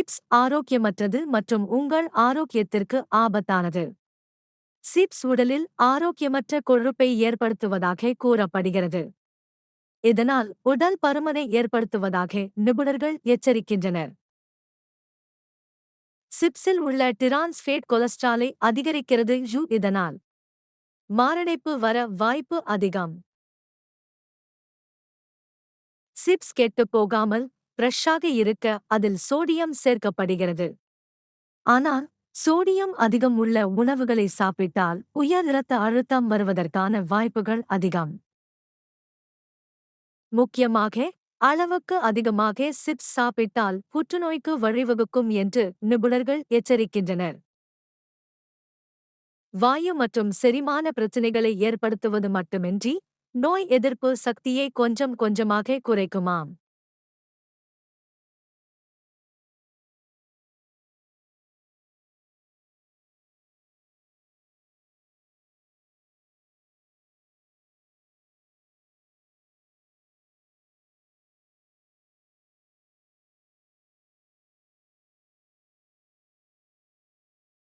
Chips ஆரோக்கியமற்றது மற்றும் உங்கள் ஆரோக்கியத்திற்கு ஆபத்தானது. சிப்ஸ் உடலில் ஆரோக்கியமற்ற கொழுப்பை ஏற்படுத்துவதாக கூறப்படுகிறது. இதனால் உடல் பருமனை ஏற்படுத்துவதாக நிபுணர்கள் எச்சரிக்கின்றனர். சிப்ஸில் உள்ள டிரான்ஸ் ஃபேட் கொலஸ்ட்ராலை அதிகரிக்கிறது. இதனால் மாரடைப்பு வர வாய்ப்பு அதிகம். சிப்ஸ் கெட்டுப் போகாமல் ஃப்ரெஷ்ஷாக இருக்க அதில் சோடியம் சேர்க்கப்படுகிறது. ஆனால் சோடியம் அதிகம் உள்ள உணவுகளை சாப்பிட்டால் உயர் இரத்த அழுத்தம் வருவதற்கான வாய்ப்புகள் அதிகம். முக்கியமாக அளவுக்கு அதிகமாக சிப்ஸ் சாப்பிட்டால் புற்றுநோய்க்கு வழிவகுக்கும் என்று நிபுணர்கள் எச்சரிக்கின்றனர். வாயு மற்றும் செரிமான பிரச்சினைகளை ஏற்படுத்துவது மட்டுமின்றி நோய் எதிர்ப்பு சக்தியை கொஞ்சம் கொஞ்சமாக குறைக்குமாம்.